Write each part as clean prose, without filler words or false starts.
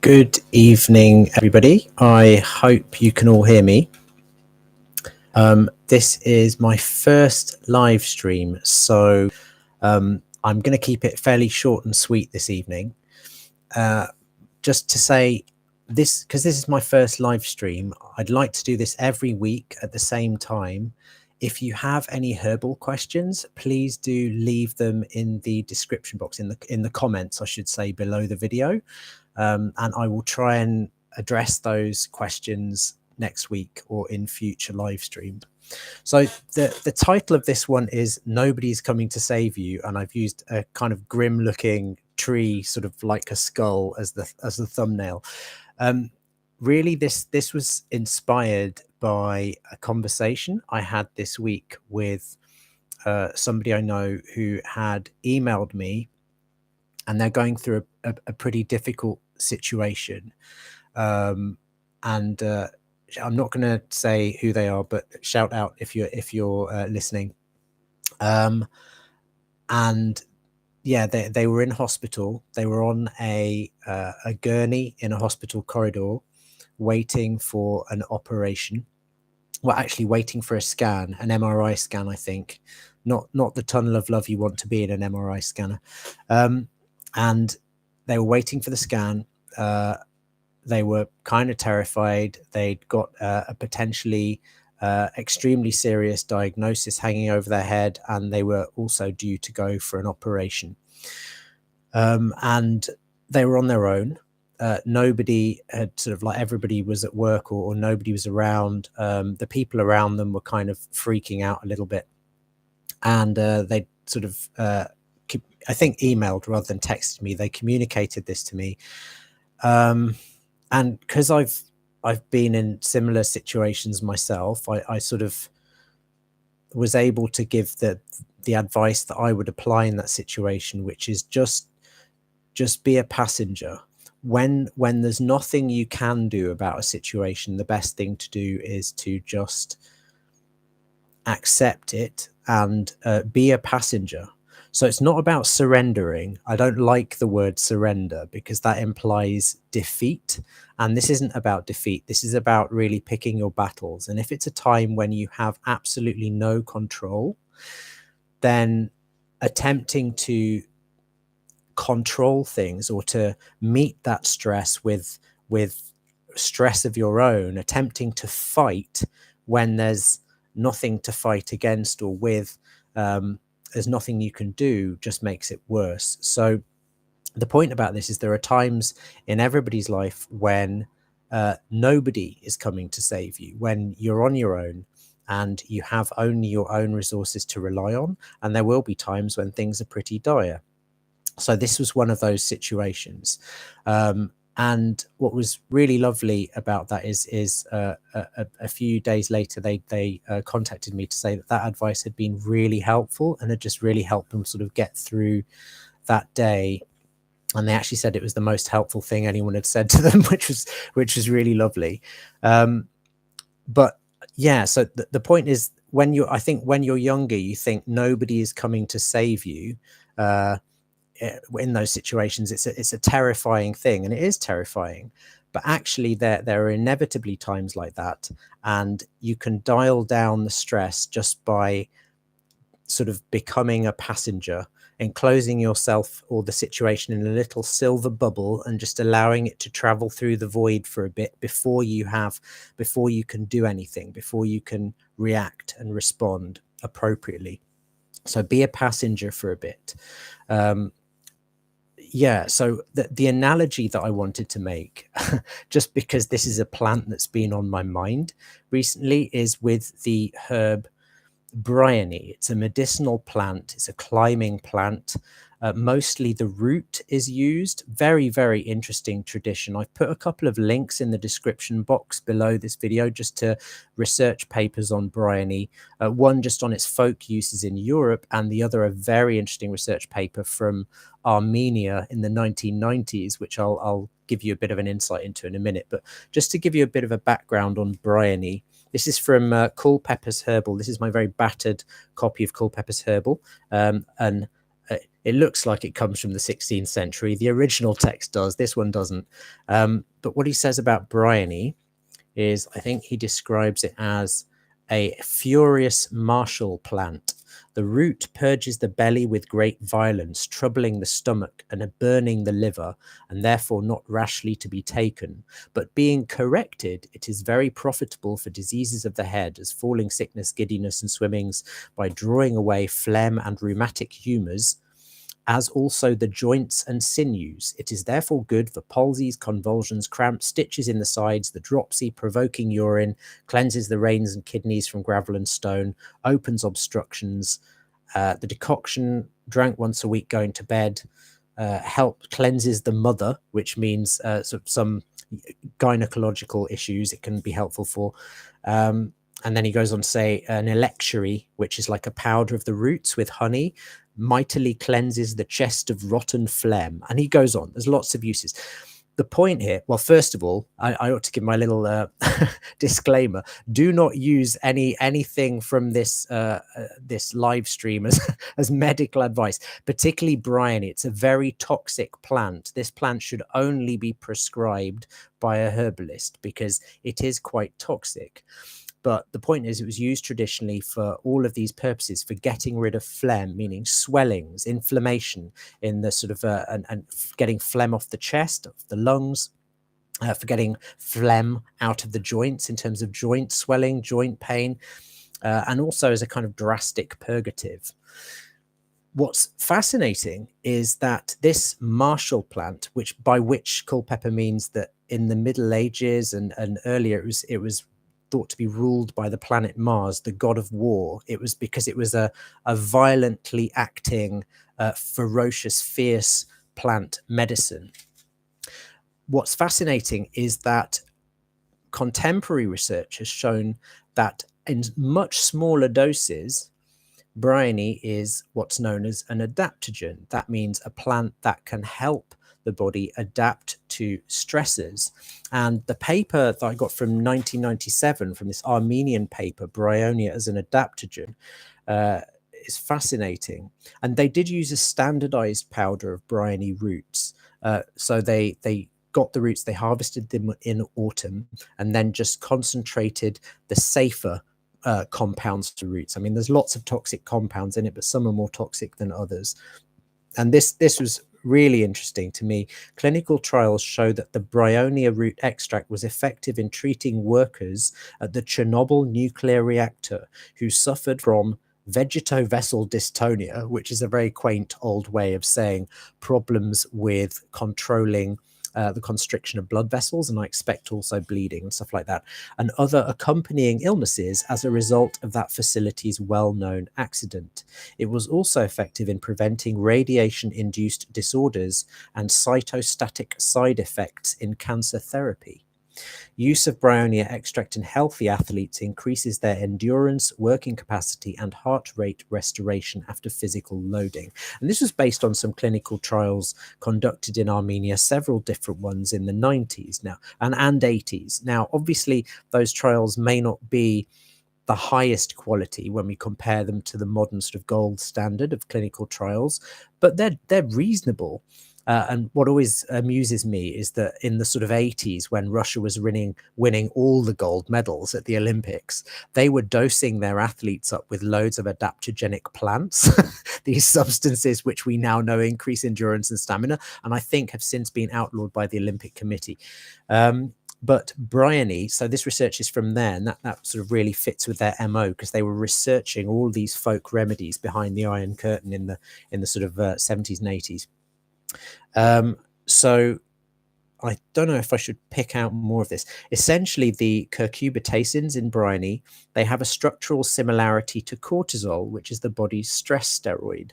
Good evening, everybody. I hope you can all hear me. This is my first live stream, so I'm going to keep it fairly short and sweet this evening. Just to say this, because this is my first live stream, I'd like to do this every week at the same time. If you have any herbal questions, please do leave them in the description box, in the comments, I should say, below the video. And I will try and address those questions next week or in future live streams. So the title of this one is Nobody's Coming to Save You, and I've used a kind of grim looking tree, sort of like a skull, as the thumbnail. Really, this was inspired by a conversation I had this week with somebody I know who had emailed me, and they're going through a pretty difficult situation. And I'm not going to say who they are, but shout out if you're listening. And yeah, they were in hospital. They were on a gurney in a hospital corridor, waiting for an operation. Well, actually waiting for a scan, an MRI scan, I think. Not the tunnel of love you want to be in, an MRI scanner. And they were waiting for the scan. They were kind of terrified. They'd got a potentially extremely serious diagnosis hanging over their head, and they were also due to go for an operation. And they were on their own. Nobody had sort of, like, everybody was at work or nobody was around. The people around them were kind of freaking out a little bit. And they sort of, I think, emailed rather than texted me. They communicated this to me. And because I've been in similar situations myself, I sort of was able to give the advice that I would apply in that situation, which is just be a passenger. When there's nothing you can do about a situation, the best thing to do is to just accept it and be a passenger. So it's not about surrendering. I don't like the word surrender because that implies defeat. And this isn't about defeat. This is about really picking your battles. And if it's a time when you have absolutely no control, then attempting to control things or to meet that stress with stress of your own, attempting to fight when there's nothing to fight against or with, there's nothing you can do, just makes it worse. So the point about this is there are times in everybody's life when nobody is coming to save you, when you're on your own and you have only your own resources to rely on. And there will be times when things are pretty dire. So this was one of those situations. And what was really lovely about that is a few days later, they contacted me to say that advice had been really helpful and had just really helped them sort of get through that day. And they actually said it was the most helpful thing anyone had said to them, which was really lovely. But yeah, so the point is, I think when you're younger, you think nobody is coming to save you. In those situations, it's a terrifying thing, and it is terrifying, but actually there are inevitably times like that, and you can dial down the stress just by sort of becoming a passenger, enclosing yourself or the situation in a little silver bubble and just allowing it to travel through the void for a bit before you can do anything, before you can react and respond appropriately. So be a passenger for a bit. Yeah, so the analogy that I wanted to make, just because this is a plant that's been on my mind recently, is with the herb Bryony. It's a medicinal plant. It's a climbing plant. Mostly the root is used. Very, very interesting tradition. I've put a couple of links in the description box below this video just to research papers on Bryony. One just on its folk uses in Europe, and the other a very interesting research paper from Armenia in the 1990s, which I'll give you a bit of an insight into in a minute. But just to give you a bit of a background on Bryony, this is from Culpeper's Herbal. This is my very battered copy of Culpeper's Herbal. And it looks like it comes from the 16th century. The original text does. This one doesn't. But what he says about Bryony is, I think he describes it as a furious martial plant. The root purges the belly with great violence, troubling the stomach and burning the liver, and therefore not rashly to be taken. But being corrected, it is very profitable for diseases of the head, as falling sickness, giddiness, and swimmings, by drawing away phlegm and rheumatic humours, as also the joints and sinews. It is therefore good for palsies, convulsions, cramps, stitches in the sides, the dropsy, provoking urine, cleanses the reins and kidneys from gravel and stone, opens obstructions. The decoction drank once a week going to bed cleanses the mother, which means some gynecological issues it can be helpful for. And then he goes on to say an electuary, which is like a powder of the roots with honey, mightily cleanses the chest of rotten phlegm. And he goes on, there's lots of uses. The point here, well, first of all, I ought to give my little disclaimer. Do not use anything from this this live stream as medical advice, particularly Bryony. It's a very toxic plant. This plant should only be prescribed by a herbalist because it is quite toxic. But the point is, it was used traditionally for all of these purposes, for getting rid of phlegm, meaning swellings, inflammation in the sort of, and getting phlegm off the chest, off the lungs, for getting phlegm out of the joints in terms of joint swelling, joint pain, and also as a kind of drastic purgative. What's fascinating is that this martial plant, by which Culpeper means that in the Middle Ages and earlier, it was thought to be ruled by the planet Mars, the god of war. It was because it was a violently acting, ferocious, fierce plant medicine. What's fascinating is that contemporary research has shown that in much smaller doses, Bryony is what's known as an adaptogen. That means a plant that can help the body adapt to stressors. And the paper that I got from 1997 from this Armenian paper, Bryonia as an adaptogen, is fascinating. And they did use a standardized powder of Bryony roots. So they got the roots, they harvested them in autumn, and then just concentrated the safer compounds to roots. I mean, there's lots of toxic compounds in it, but some are more toxic than others. And this was really interesting to me. Clinical trials show that the Bryonia root extract was effective in treating workers at the Chernobyl nuclear reactor who suffered from vegetovessel dystonia, which is a very quaint old way of saying problems with controlling the constriction of blood vessels, and I expect also bleeding and stuff like that, and other accompanying illnesses as a result of that facility's well-known accident. It was also effective in preventing radiation-induced disorders and cytostatic side effects in cancer therapy. Use of Bryonia extract in healthy athletes increases their endurance, working capacity, and heart rate restoration after physical loading. And this was based on some clinical trials conducted in Armenia, several different ones in the 90s now and 80s. Now, obviously, those trials may not be the highest quality when we compare them to the modern sort of gold standard of clinical trials, but they're reasonable. And what always amuses me is that in the sort of 80s, when Russia was winning all the gold medals at the Olympics, they were dosing their athletes up with loads of adaptogenic plants, these substances which we now know increase endurance and stamina, and I think have since been outlawed by the Olympic Committee. But Bryony, so this research is from there, and that sort of really fits with their MO, because they were researching all these folk remedies behind the Iron Curtain in the sort of 70s and 80s. So I don't know if I should pick out more of this. Essentially, the cucurbitacins in Bryony, they have a structural similarity to cortisol, which is the body's stress steroid.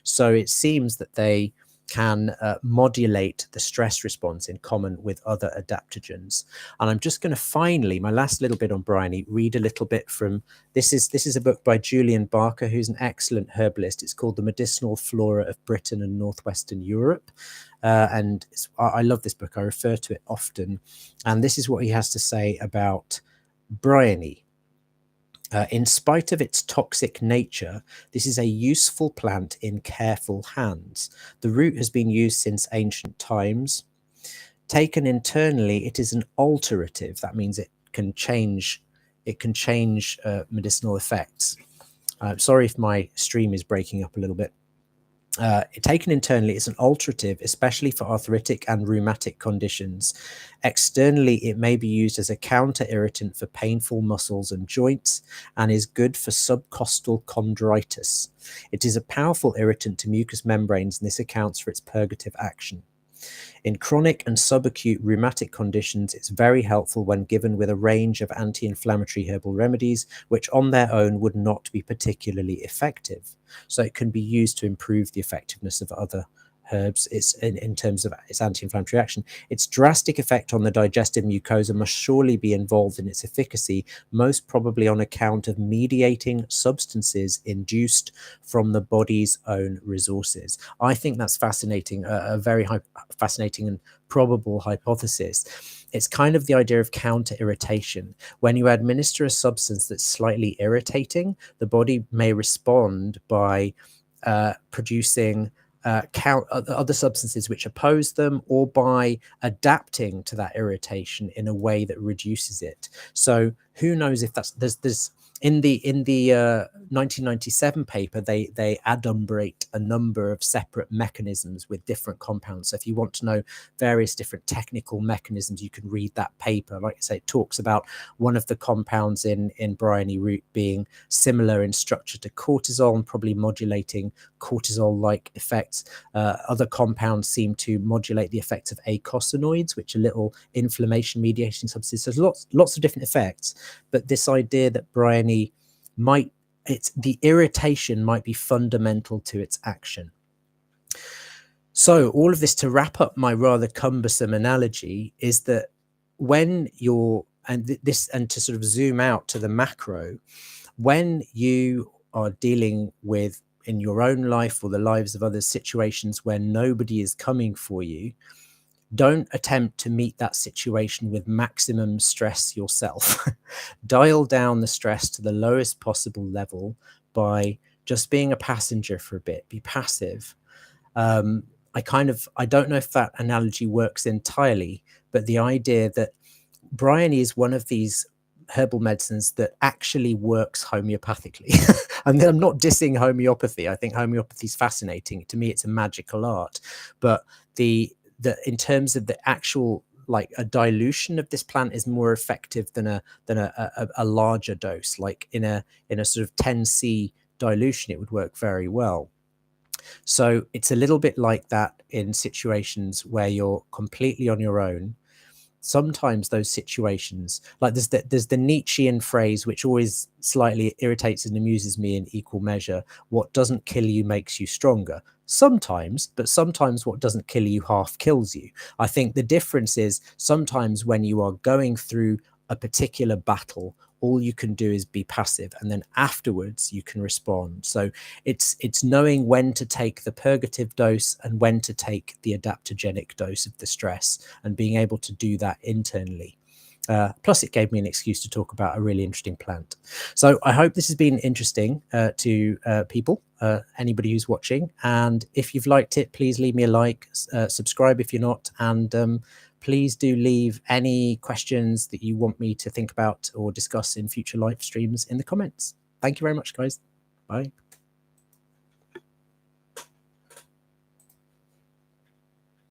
So it seems that they can modulate the stress response in common with other adaptogens. And I'm just going to finally, my last little bit on Bryony, read a little bit from, this is a book by Julian Barker, who's an excellent herbalist. It's called The Medicinal Flora of Britain and Northwestern Europe. And I love this book. I refer to it often. And this is what he has to say about Bryony. In spite of its toxic nature, this is a useful plant in careful hands. The root has been used since ancient times. Taken internally, it is an alterative. That means it can change. It can change medicinal effects. Sorry if my stream is breaking up a little bit. Taken internally, it's an alterative, especially for arthritic and rheumatic conditions. Externally, it may be used as a counter irritant for painful muscles and joints and is good for subcostal chondritis. It is a powerful irritant to mucous membranes, and this accounts for its purgative action. In chronic and subacute rheumatic conditions, it's very helpful when given with a range of anti-inflammatory herbal remedies, which on their own would not be particularly effective. So it can be used to improve the effectiveness of other herbs. It's in terms of its anti-inflammatory action. Its drastic effect on the digestive mucosa must surely be involved in its efficacy, most probably on account of mediating substances induced from the body's own resources. I think that's fascinating, a very fascinating and probable hypothesis. It's kind of the idea of counter irritation. When you administer a substance that's slightly irritating, the body may respond by producing other substances which oppose them, or by adapting to that irritation in a way that reduces it. So who knows if that's there's in the 1997 paper, they adumbrate a number of separate mechanisms with different compounds. So if you want to know various different technical mechanisms, you can read that paper. Like I say, it talks about one of the compounds in Bryony root being similar in structure to cortisol and probably modulating cortisol-like effects. Other compounds seem to modulate the effects of eicosanoids, which are little inflammation-mediating substances. So lots of different effects. But this idea that Bryony the irritation might be fundamental to its action. So all of this, to wrap up my rather cumbersome analogy, is that when you're, and to sort of zoom out to the macro, when you are dealing with, in your own life or the lives of others, situations where nobody is coming for you, don't attempt to meet that situation with maximum stress yourself. Dial down the stress to the lowest possible level by just being a passenger for a bit. Be passive. I don't know if that analogy works entirely, but the idea that Bryony is one of these herbal medicines that actually works homeopathically. And I'm not dissing homeopathy. I think homeopathy is fascinating. To me, it's a magical art. But in terms of the actual, like, a dilution of this plant is more effective than a larger dose. Like in a sort of 10C dilution, it would work very well. So it's a little bit like that in situations where you're completely on your own. Sometimes those situations, like there's the Nietzschean phrase, which always slightly irritates and amuses me in equal measure: what doesn't kill you makes you stronger. Sometimes, but sometimes what doesn't kill you half kills you. I think the difference is sometimes when you are going through a particular battle, all you can do is be passive, and then afterwards you can respond. So it's knowing when to take the purgative dose and when to take the adaptogenic dose of the stress, and being able to do that internally. Plus, it gave me an excuse to talk about a really interesting plant. So I hope this has been interesting to people, anybody who's watching. And if you've liked it, please leave me a like, subscribe if you're not, and please do leave any questions that you want me to think about or discuss in future live streams in the comments. Thank you very much, guys. Bye.